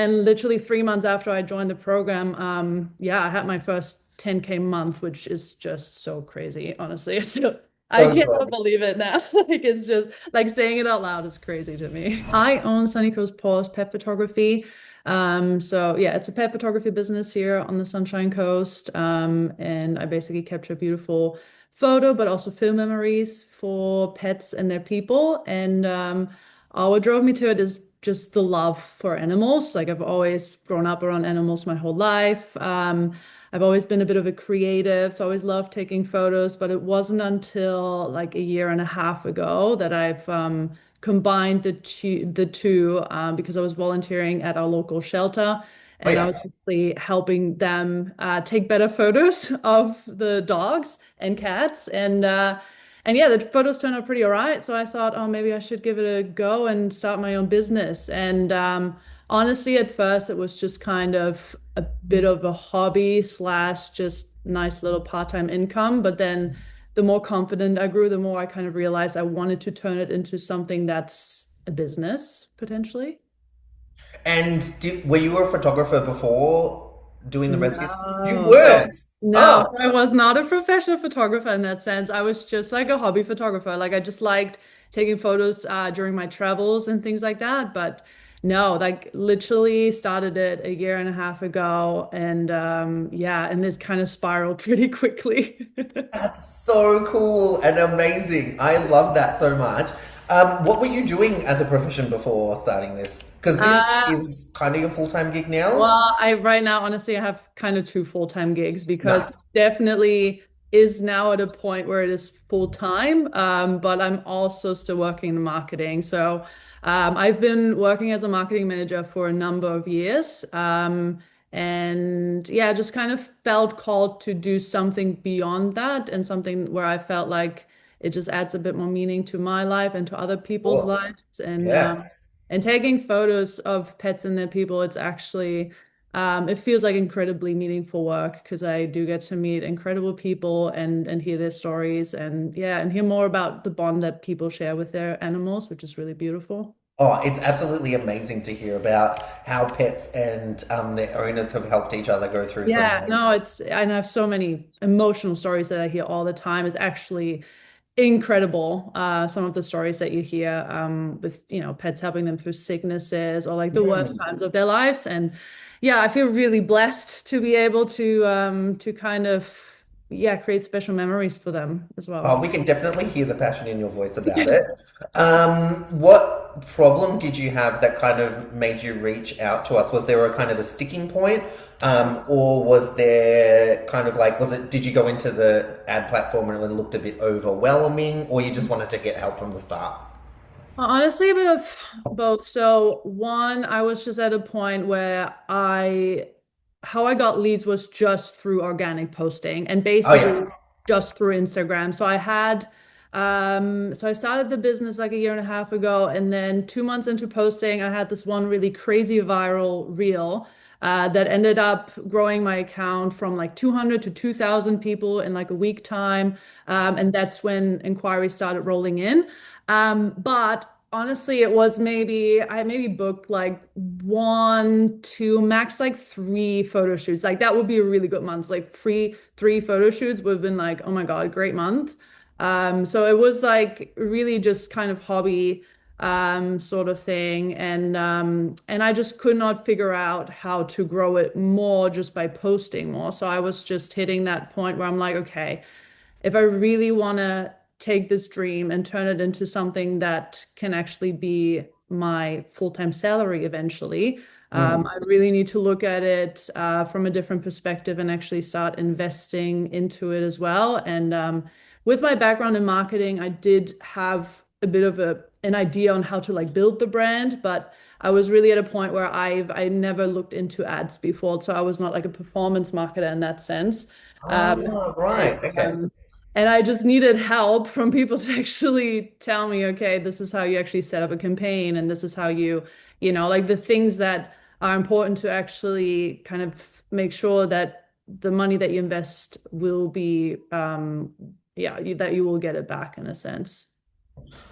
And literally 3 months after I joined the program, yeah, I had my first 10K month, which is just so crazy, honestly. So I So cannot good. believe it now. Like it's just like saying it out loud is crazy to me. I own Sunny Coast Paws Pet Photography. So yeah, it's a pet photography business here on the Sunshine Coast. And I basically capture beautiful photo, but also film memories for pets and their people. And what drove me to it is just the love for animals. Like I've always grown up around animals my whole life. I've always been a bit of a creative, so I always loved taking photos, but it wasn't until like a year and a half ago that I've combined the two because I was volunteering at our local shelter Oh and I yeah. was actually helping them take better photos of the dogs and cats and yeah, the photos turned out pretty all right. So I thought, oh, maybe I should give it a go and start my own business. And honestly, at first, it was just kind of a bit of a hobby slash just nice little part-time income. But then the more confident I grew, the more I kind of realized I wanted to turn it into something that's a business potentially. And were you a photographer before doing the rescues? You No, weren't. no, Oh, I was not a professional photographer in that sense. I was just like a hobby photographer. Like I just liked taking photos during my travels and things like that. But no, like literally started it a year and a half ago, and yeah, and it kind of spiraled pretty quickly. that's so cool and amazing. I love that so much. What were you doing as a profession before starting this? Because this Uh, is kind of your full-time gig now. Well, I right now, honestly, I have kind of two full-time gigs because Nice. definitely is now at a point where it is full-time, but I'm also still working in marketing. So I've been working as a marketing manager for a number of years. And yeah, just kind of felt called to do something beyond that and something where I felt like it just adds a bit more meaning to my life and to other people's Awesome. lives. Yeah. And taking photos of pets and their people, it's actually, it feels like incredibly meaningful work because I do get to meet incredible people and hear their stories and yeah, and hear more about the bond that people share with their animals, which is really beautiful. Oh, it's absolutely amazing to hear about how pets and their owners have helped each other go through so Yeah, much. no, and I have so many emotional stories that I hear all the time. It's actually incredible. Some of the stories that you hear with, pets helping them through sicknesses or like the worst Mm. times of their lives. And yeah, I feel really blessed to be able to kind of, yeah, create special memories for them as Oh, well. we can definitely hear the passion in your voice about it. What problem did you have that kind of made you reach out to us? Was there a kind of a sticking point? Or was there kind of like, did you go into the ad platform and it looked a bit overwhelming, or you just wanted to get help from the start? Honestly, a bit of both. So, one, I was just at a point where how I got leads was just through organic posting and Oh, basically yeah. just through Instagram. So I started the business like a year and a half ago, and then 2 months into posting, I had this one really crazy viral reel that ended up growing my account from like 200 to 2,000 people in like a week time. And that's when inquiries started rolling in. But honestly, it was I maybe booked like one, two, max like three photo shoots. Like that would be a really good month. Like three photo shoots would have been like, oh my God, great month. So it was like really just kind of hobby sort of thing. And I just could not figure out how to grow it more just by posting more. So I was just hitting that point where I'm like, okay, if I really want to take this dream and turn it into something that can actually be my full-time salary eventually, Mm. I really need to look at it from a different perspective and actually start investing into it as well. And with my background in marketing, I did have a bit of an idea on how to like build the brand, but I was really at a point where I never looked into ads before, so I was not like a performance marketer in that sense. Ah, And, right. Okay. um, and I just needed help from people to actually tell me, okay, this is how you actually set up a campaign, and this is how like the things that are important to actually kind of make sure that the money that you invest will be, yeah, that you will get it back in a sense.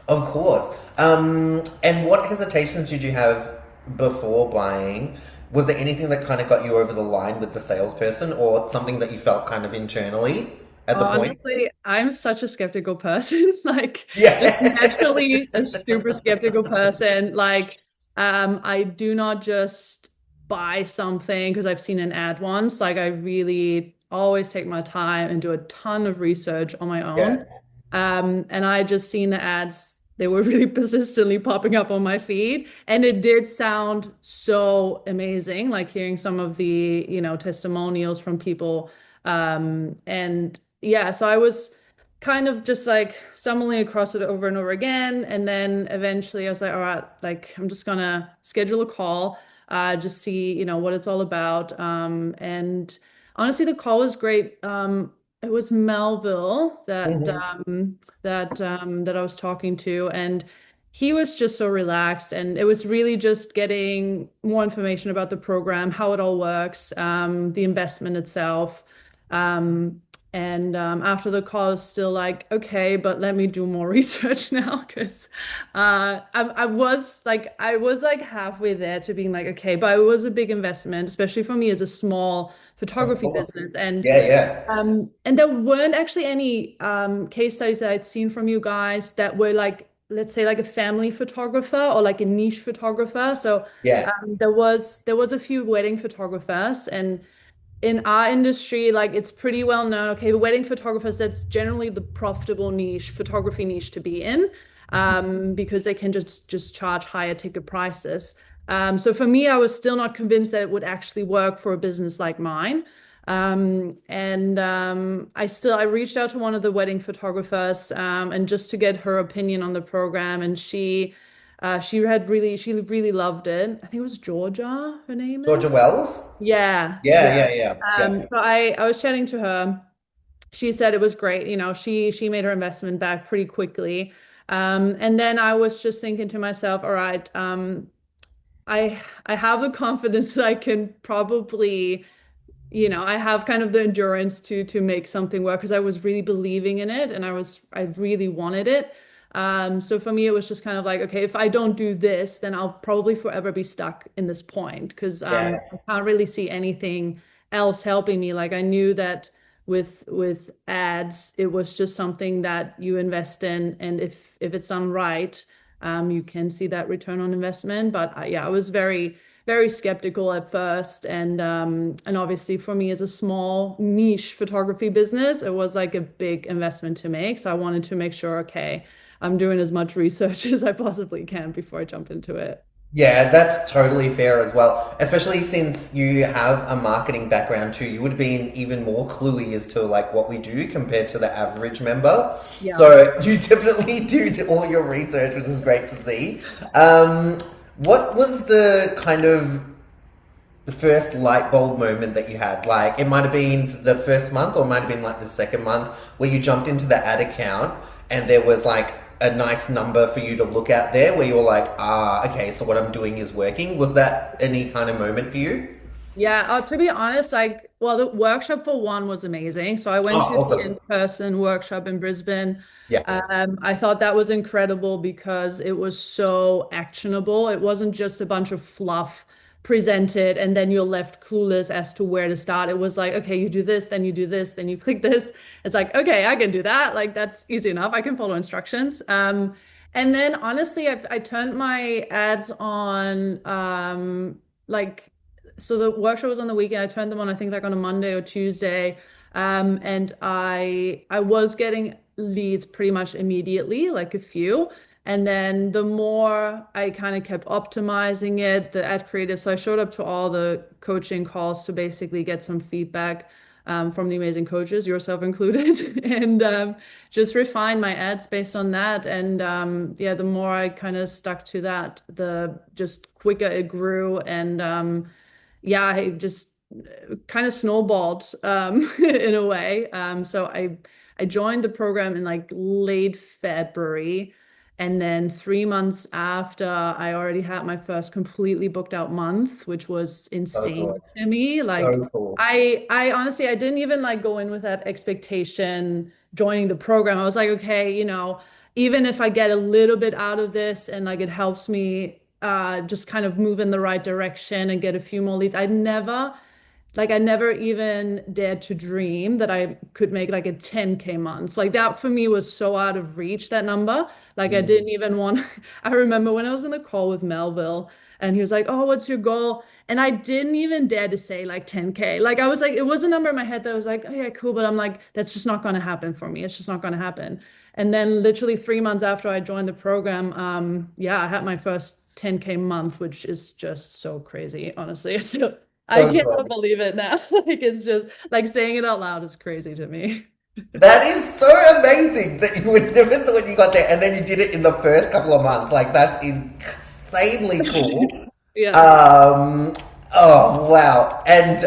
Of course. And what hesitations did you have before buying? Was there anything that kind of got you over the line with the salesperson, or something that you felt kind of internally at the point? Honestly, I'm such a skeptical person, like just Yeah. naturally a super skeptical person. Like, I do not just buy something because I've seen an ad once. Like, I really always take my time and do a ton of research on my own. Yeah. And I just seen the ads, they were really persistently popping up on my feed. And it did sound so amazing, like hearing some of the, testimonials from people. And yeah, so I was kind of just like stumbling across it over and over again. And then eventually I was like, all right, like I'm just gonna schedule a call, just see, what it's all about. And honestly, the call was great. It was Melville Hmm. that I was talking to, and he was just so relaxed, and it was really just getting more information about the program, how it all works, the investment itself. Um, and after the call, I was still like, okay, but let me do more research now because I was like halfway there to being like, okay, but it was a big investment, especially for me as a small Of photography course. business. And Yeah, yeah. and there weren't actually any case studies that I'd seen from you guys that were like, let's say, like a family photographer or like a niche photographer. So Yeah. there was a few wedding photographers, and in our industry, like it's pretty well known. Okay, the wedding photographers, that's generally the profitable niche, photography niche to be in, because they can just charge higher ticket prices. So for me, I was still not convinced that it would actually work for a business like mine. And I reached out to one of the wedding photographers, and just to get her opinion on the program, and she really loved it. I think it was Georgia, her name Georgia is. Wells? Yeah, Yeah, yeah. yeah, yeah, yeah. So I was chatting to her. She said it was great. She made her investment back pretty quickly. And then I was just thinking to myself, all right, I have the confidence that I can probably, I have kind of the endurance to make something work because I was really believing in it and I really wanted it. So for me, it was just kind of like, okay, if I don't do this, then I'll probably forever be stuck in this point because Yeah. I can't really see anything else helping me. Like I knew that with ads, it was just something that you invest in, and if it's done right, you can see that return on investment. But yeah, I was very skeptical at first, and obviously for me as a small niche photography business, it was like a big investment to make. So I wanted to make sure, okay, I'm doing as much research as I possibly can before I jump into it. Yeah, that's totally fair as well. Especially since you have a marketing background too, you would have been even more cluey as to like what we do compared to the average member. Yeah. So you definitely do all your research, which is great to see. What was the kind of the first light bulb moment that you had? Like it might have been the first month, or it might have been like the second month, where you jumped into the ad account and there was like a nice number for you to look at there, where you were like, ah, okay, so what I'm doing is working. Was that any kind of moment for you? Yeah, to be honest, like, well, the workshop for one was amazing. So I went Oh, to the awesome. in-person workshop in Brisbane. Yeah. I thought that was incredible because it was so actionable. It wasn't just a bunch of fluff presented and then you're left clueless as to where to start. It was like, okay, you do this, then you do this, then you click this. It's like, okay, I can do that. Like, that's easy enough. I can follow instructions. And then honestly, I turned my ads on, like, so the workshop was on the weekend. I turned them on, I think like on a Monday or Tuesday. And I was getting leads pretty much immediately, like a few. And then the more I kind of kept optimizing it, the ad creative. So I showed up to all the coaching calls to basically get some feedback from the amazing coaches, yourself included, and just refine my ads based on that. And yeah, the more I kind of stuck to that, the just quicker it grew. And yeah, I just kind of snowballed in a way. So I joined the program in like late February, and then 3 months after, I already had my first completely booked out month, which was So insane cool. to me. Like So cool. I honestly I didn't even like go in with that expectation joining the program. I was like, okay, even if I get a little bit out of this and like it helps me just kind of move in the right direction and get a few more leads. I never even dared to dream that I could make like a 10K month. Like that for me was so out of reach, that number. Like I Mm. didn't even want, I remember when I was in the call with Melville and he was like, "Oh, what's your goal?" And I didn't even dare to say like 10K. Like I was like, it was a number in my head that was like, "Oh yeah, cool." But I'm like, that's just not going to happen for me. It's just not going to happen. And then literally 3 months after I joined the program, yeah, I had my first 10K month, which is just so crazy, honestly. So I So cannot good. believe it now. Like it's just like saying it out loud is crazy to me. That is so amazing that you would never thought you got there, and then you did it in the first couple of months. Like that's insanely cool. Yeah. Um, oh wow! And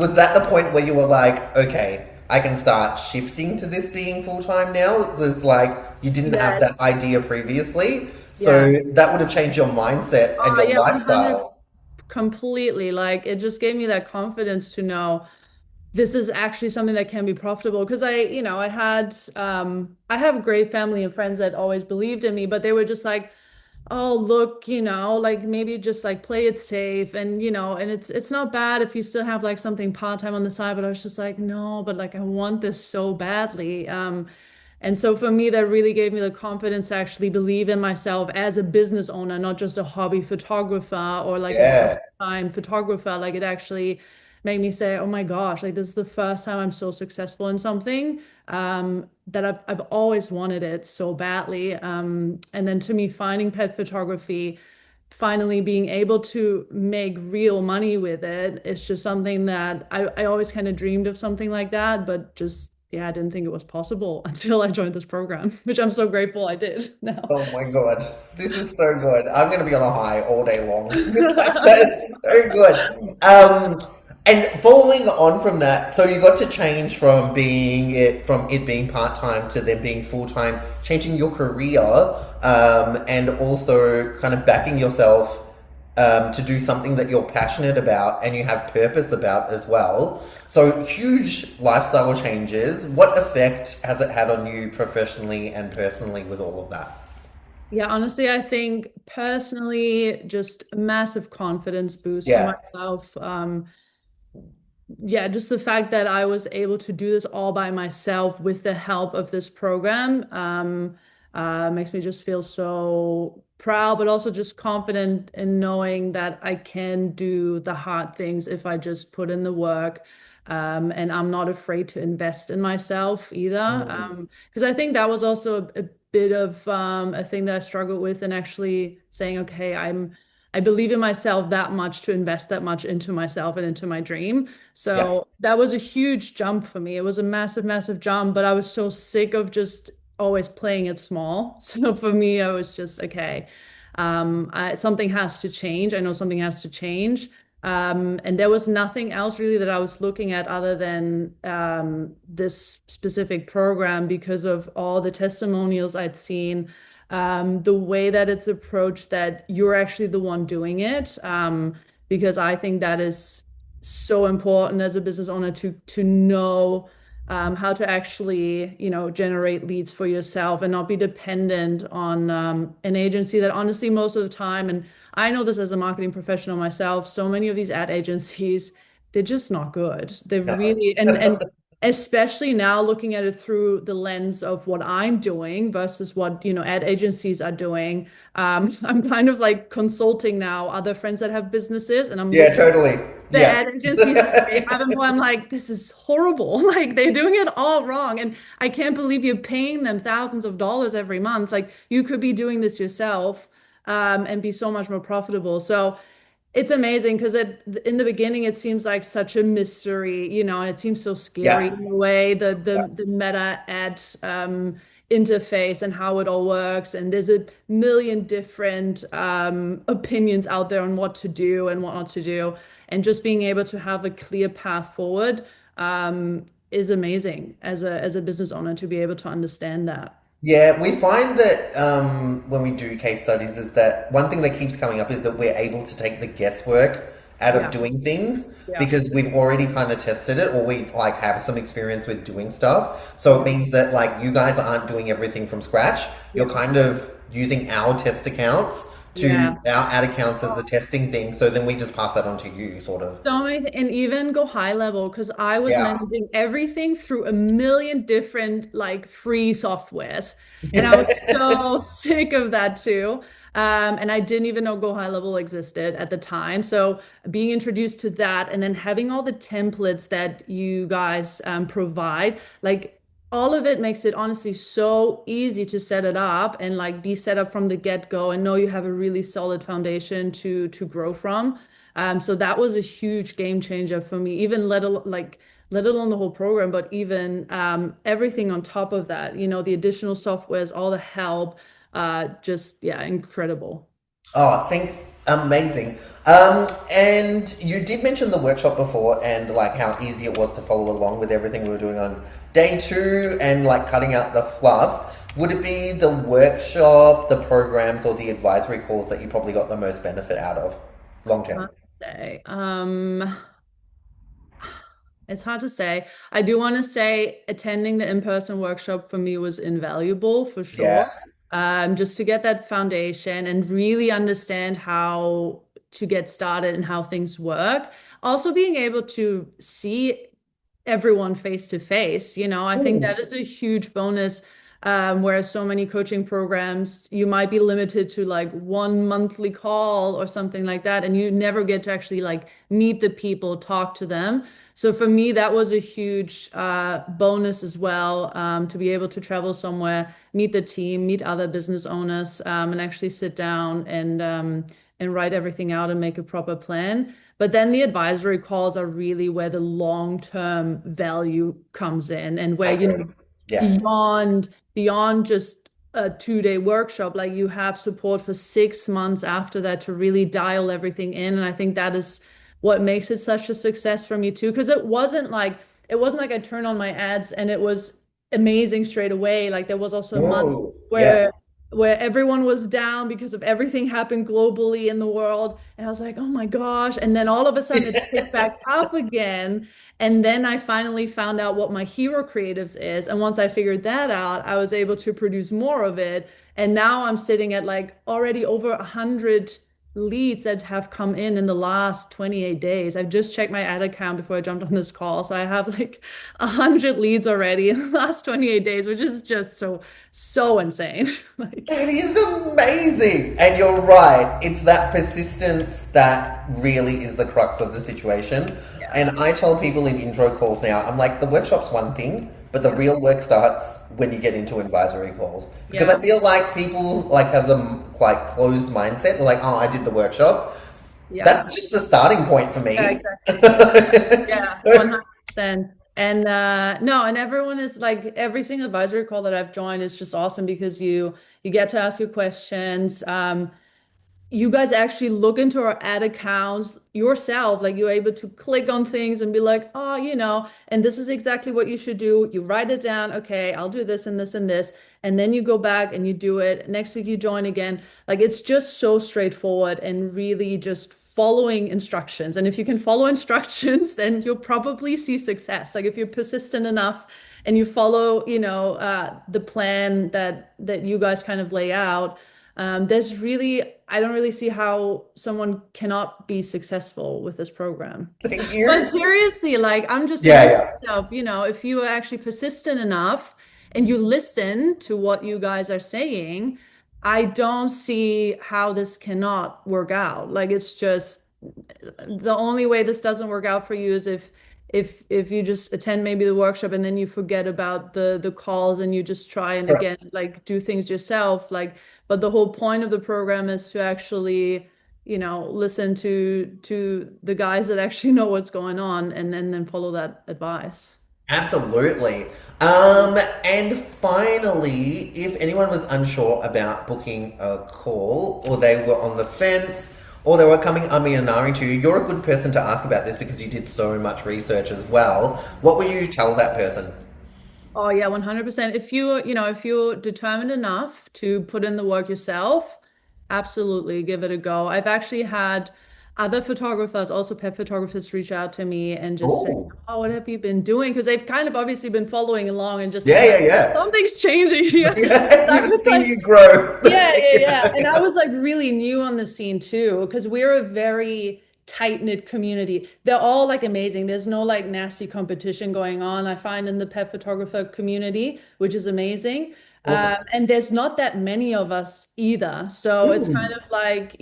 was that the point where you were like, okay, I can start shifting to this being full time now? It was like you didn't have Yes. that idea previously, Yeah. so that would have changed your mindset and Oh, your yeah, 100 lifestyle. completely. Like it just gave me that confidence to know this is actually something that can be profitable because I have a great family and friends that always believed in me, but they were just like, "Oh, look, like maybe just like play it safe and and it's not bad if you still have like something part-time on the side." But I was just like, "No, but like I want this so badly." And so for me, that really gave me the confidence to actually believe in myself as a business owner, not just a hobby photographer or like a Yeah, part-time photographer. Like it actually made me say, "Oh my gosh, like this is the first time I'm so successful in something that I've always wanted it so badly." And then to me, finding pet photography, finally being able to make real money with it, it's just something that I always kind of dreamed of something like that, but just yeah, I didn't think it was possible until I joined this program, which I'm so grateful I did now. oh my God, this is so good. I'm going to be on a high all day long with that. That's so good. And following on from that, so you got to change from it being part time to then being full time, changing your career, and also kind of backing yourself to do something that you're passionate about and you have purpose about as well. So huge lifestyle changes. What effect has it had on you professionally and personally with all of that? Yeah, honestly, I think personally, just a massive confidence boost for Yeah, myself. Yeah, just the fact that I was able to do this all by myself with the help of this program makes me just feel so proud, but also just confident in knowing that I can do the hard things if I just put in the work. And I'm not afraid to invest in myself either. mm, Because I think that was also a bit of a thing that I struggled with and actually saying, okay, I believe in myself that much to invest that much into myself and into my dream. yeah. So that was a huge jump for me. It was a massive, massive jump, but I was so sick of just always playing it small. So for me, I was just, okay, something has to change. I know something has to change. And there was nothing else really that I was looking at other than this specific program because of all the testimonials I'd seen, the way that it's approached, that you're actually the one doing it. Because I think that is so important as a business owner to know how to actually, generate leads for yourself and not be dependent on an agency that honestly most of the time, and I know this as a marketing professional myself, so many of these ad agencies, they're just not good. They're No. really, and especially now looking at it through the lens of what I'm doing versus what, ad agencies are doing. I'm kind of like consulting now other friends that have businesses, and I'm Yeah, looking totally. the Yeah. ad agencies that they have employed. I'm like, this is horrible. Like they're doing it all wrong. And I can't believe you're paying them thousands of dollars every month. Like you could be doing this yourself, and be so much more profitable. So it's amazing because in the beginning it seems like such a mystery, and it seems so scary Yeah. in a way, the Yeah. the meta ad interface and how it all works. And there's a million different opinions out there on what to do and what not to do. And just being able to have a clear path forward is amazing as a business owner to be able to understand that. Yeah, we find that when we do case studies, is that one thing that keeps coming up is that we're able to take the guesswork out of Yeah, doing things yeah, because we've already kind of tested it or we like have some experience with doing stuff. So it means that like you guys aren't doing everything from scratch. yeah, You're kind of using our test accounts to Yeah. our ad accounts as the testing thing. So then we just pass that on to you, sort of. So many, and even go high level because I was Yeah. managing everything through a million different like free softwares, and I was so sick of that too. And I didn't even know Go High Level existed at the time. So being introduced to that, and then having all the templates that you guys provide, like all of it makes it honestly so easy to set it up and like be set up from the get-go and know you have a really solid foundation to grow from. So that was a huge game changer for me, even let alone the whole program, but even everything on top of that, the additional softwares, all the help, just yeah, incredible. Oh, thanks. Amazing. And you did mention the workshop before and like how easy it was to follow along with everything we were doing on day two and like cutting out the fluff. Would it be the workshop, the programs, or the advisory calls that you probably got the most benefit out of long term? Say. It's hard to say. I do want to say attending the in-person workshop for me was invaluable for Yeah. sure. Just to get that foundation and really understand how to get started and how things work. Also being able to see everyone face to face, I think Mm. that is a huge bonus. Whereas so many coaching programs, you might be limited to like one monthly call or something like that, and you never get to actually like meet the people, talk to them. So for me, that was a huge bonus as well, to be able to travel somewhere, meet the team, meet other business owners, and actually sit down and write everything out and make a proper plan. But then the advisory calls are really where the long-term value comes in and where, I agree. Yeah. beyond just a 2-day workshop, like you have support for 6 months after that to really dial everything in. And I think that is what makes it such a success for me too. Because it wasn't like I turned on my ads and it was amazing straight away. Like there was also a month Oh, yeah. where everyone was down because of everything happened globally in the world. And I was like, oh my gosh. And then all of a sudden it picked back up again. And then I finally found out what my hero creatives is. And once I figured that out, I was able to produce more of it. And now I'm sitting at like already over 100 leads that have come in the last 28 days. I've just checked my ad account before I jumped on this call. So I have like 100 leads already in the last 28 days, which is just so insane. Like, That is amazing. And you're right. It's that persistence that really is the crux of the situation. yeah, And I tell people in intro calls now, I'm like, the workshop's one thing, but the yeah, real work starts when you get into advisory calls. Because I yeah, feel like people like have a like closed mindset. They're like, oh, I did the workshop. yeah, That's just the starting point for yeah, me. exactly. Yeah, So- 100%. And no, and everyone is like every single advisory call that I've joined is just awesome because you get to ask your questions. You guys actually look into our ad accounts yourself. Like you're able to click on things and be like, oh, and this is exactly what you should do. You write it down. Okay, I'll do this and this and this. And then you go back and you do it. Next week you join again. Like it's just so straightforward and really just following instructions. And if you can follow instructions, then you'll probably see success. Like if you're persistent enough and you follow, the plan that you guys kind of lay out, I don't really see how someone cannot be successful with this program. Thank But you. seriously, like I'm just Yeah, thinking to yeah. myself, if you are actually persistent enough and you listen to what you guys are saying, I don't see how this cannot work out. Like it's just the only way this doesn't work out for you is if you just attend maybe the workshop and then you forget about the calls and you just try and again like do things yourself. Like but the whole point of the program is to actually listen to the guys that actually know what's going on and then follow that advice. Absolutely. And finally, if anyone was unsure about booking a call, or they were on the fence, or they were coming and ahhing to you, you're a good person to ask about this because you did so much research as well. What would you tell that person? Oh yeah, 100%. If you're determined enough to put in the work yourself, absolutely give it a go. I've actually had other photographers, also pet photographers, reach out to me and just say, Oh. "Oh, what have you been doing?" Because they've kind of obviously been following along and just Yeah, seen like yeah, yeah. something's changing here. I You've was seen like, you grow. yeah, yeah, yeah. And I was like really new on the scene too, because we're a very tight-knit community. They're all like amazing. There's no like nasty competition going on, I find in the pet photographer community, which is amazing. Awesome. And there's not that many of us either. So it's kind Mm. of like,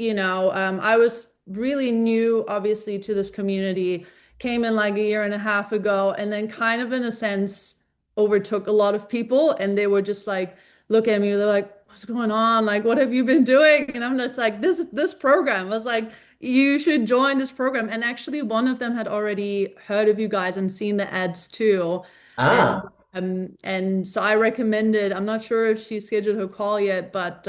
I was really new, obviously, to this community, came in like a year and a half ago, and then kind of in a sense overtook a lot of people, and they were just like, look at me, they're like, what's going on? Like, what have you been doing? And I'm just like, this program. I was like, you should join this program. And actually, one of them had already heard of you guys and seen the ads too. And Ah. and so I recommended, I'm not sure if she scheduled her call yet, but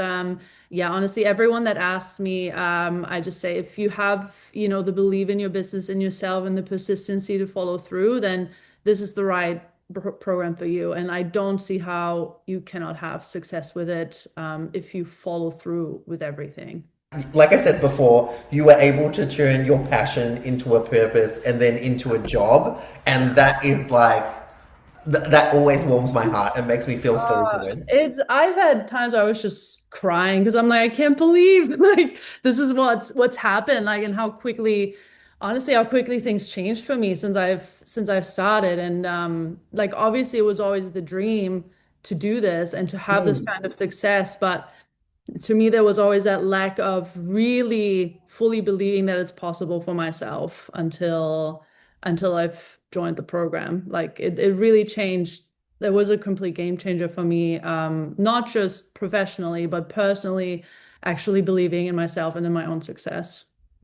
yeah, honestly, everyone that asks me, I just say if you have, the belief in your business, in yourself, and the persistency to follow through, then this is the right program for you. And I don't see how you cannot have success with it if you follow through with everything. Like I said before, you were able to turn your passion into a purpose and then into a job. And that is like, that always warms my heart and makes me feel so good. I've had times I was just crying because I'm like, I can't believe like this is what's happened, like, and how quickly, honestly, how quickly things changed for me since I've started. And like obviously it was always the dream to do this and to have this Mm. kind of success, but to me, there was always that lack of really fully believing that it's possible for myself until I've joined the program. Like it really changed. There was a complete game changer for me, not just professionally, but personally, actually believing in myself and in my own success.